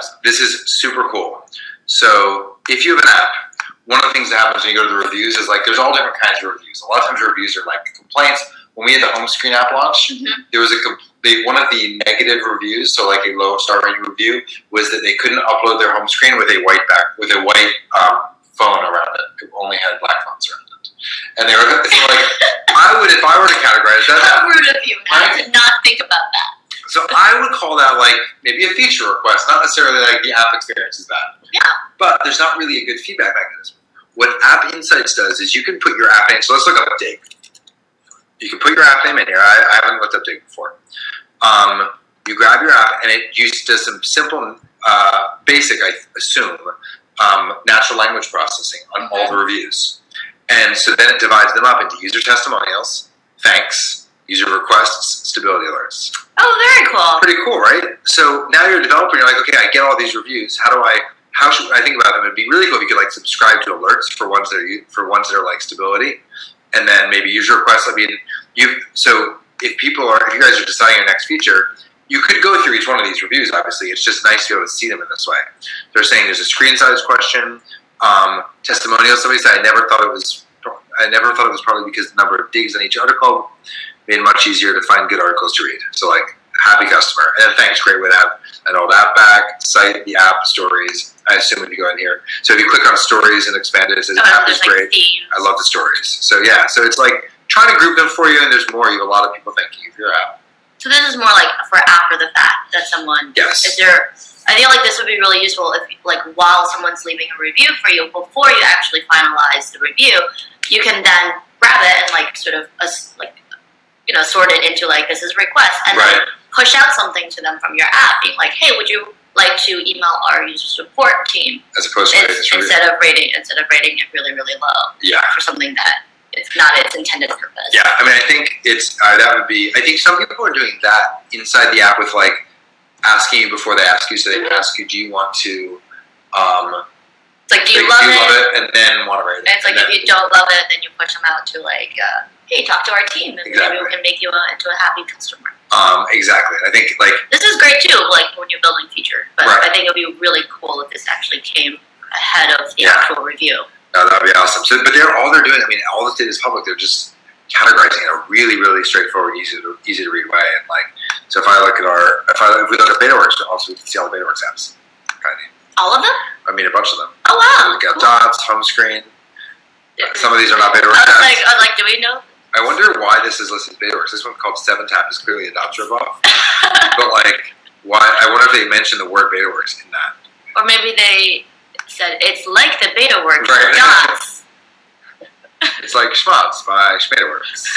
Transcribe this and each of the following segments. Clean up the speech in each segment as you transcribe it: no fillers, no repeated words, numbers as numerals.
apps. This is super cool. So if you have an app, one of the things that happens when you go to the reviews is like there's all different kinds of reviews. A lot of times reviews are like complaints. When we had the home screen app launch, there was one of the negative reviews, so like a low star rating review, was that they couldn't upload their home screen with a white phone around it. It only had black fonts around it. And they were like, I would, if I were to categorize that. How rude of you! I did not think about that. So I would call that like maybe a feature request, not necessarily like the app experience is bad. Yeah. But there's not really a good feedback mechanism. What AppInsight does is you can put your app name. So let's look up Dig. You can put your app name in here. I haven't looked up Dig before. You grab your app and it does some simple, basic, I assume, natural language processing on all the reviews. And so then it divides them up into user testimonials, thanks, user requests, stability alerts. Oh, very cool. Pretty cool, right? So now you're a developer and you're like, okay, I get all these reviews. How should I think about them? It'd be really cool if you could like subscribe to alerts for ones that are like stability, and then maybe user requests. I mean, so if you guys are deciding your next feature, you could go through each one of these reviews. Obviously, it's just nice to be able to see them in this way. They're saying there's a screen size question, testimonials. Somebody said I never thought it was probably because the number of digs on each article made it much easier to find good articles to read. So like, happy customer. And then thanks, great way to have an old app back, cite the app, stories. I assume if you go in here. So if you click on stories and expand it, it says app is great. I love the stories. So yeah, so it's like trying to group them for you, and there's more. You have a lot of people thanking you for your app. So this is more like for after the fact that someone, yes. I feel like this would be really useful if, like, while someone's leaving a review for you, before you actually finalize the review, you can then grab it and like sort of sort it into like this is a request, and then push out something to them from your app, being like, hey, would you like to email our user support team? As opposed to instead of rating it really, really low. For something that it's not its intended purpose. Yeah, I mean, I think it's that would be. I think some people are doing that inside the app with like asking you before they ask you. So they ask you, do you want to? It's like, do you love it? And then want to rate it. And it's like, if you don't love it, then you push them out to like, hey, talk to our team, and maybe we can make you into a happy customer. Exactly. I think like this is great too, like when you're building features. But I think it would be really cool if this actually came ahead of the actual review. No, that would be awesome. So, but all they're doing, I mean, all this data is public. They're just categorizing in a really, really straightforward, easy to read way. And like, so if we look at BetaWorks, also we can see all the BetaWorks apps. All of them? I mean, a bunch of them. Oh wow! We've got dots, home screen. Some of these are not BetaWorks apps. I was like, do we know? I wonder why this is listed as BetaWorks. This one called 7tap is clearly a dots ripoff. But like, why? I wonder if they mentioned the word BetaWorks in that. Or maybe they said it's like the BetaWorks dots. It's like Schmots by BetaWorks.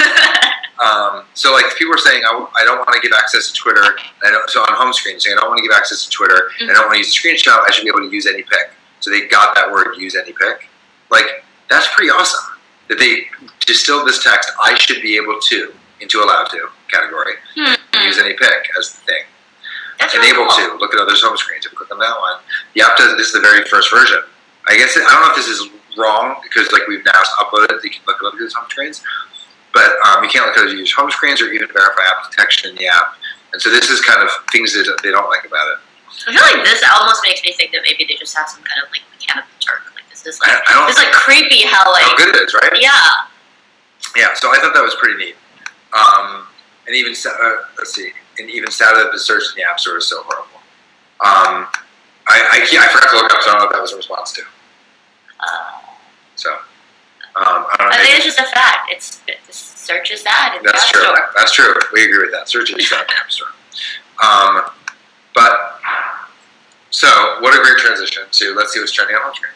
So like people are saying, I don't want to give access to Twitter. So on home screen, saying I don't want to give access to Twitter. I don't want to use a screenshot. I should be able to use any pic. So they got that word, use any pic. Like, that's pretty awesome. That they distilled this text, I should be able to, into allowed to category, use any pic as the thing. That's enable really cool. to look at others' home screens. If you click on that one, the app does. This is the very first version. I guess I don't know if this is wrong because like we've now uploaded, you can look at others' home screens, but you can't look at others' home screens or even verify app detection in the app. And so this is kind of things that they don't like about it. I feel like this almost makes me think that maybe they just have some kind of like Mechanical Turk. Like this is like it's like creepy how good it is, right? Yeah. Yeah. So I thought that was pretty neat. And even let's see. And even Saturday the search in the App Store is so horrible. I forgot to look up, so I don't know if that was a response to. I don't know. I think it's just a fact. Search is that in the App Store. Store. That's true. We agree with that. Search is that in the App Store. So what a great transition to let's see what's trending on home screen.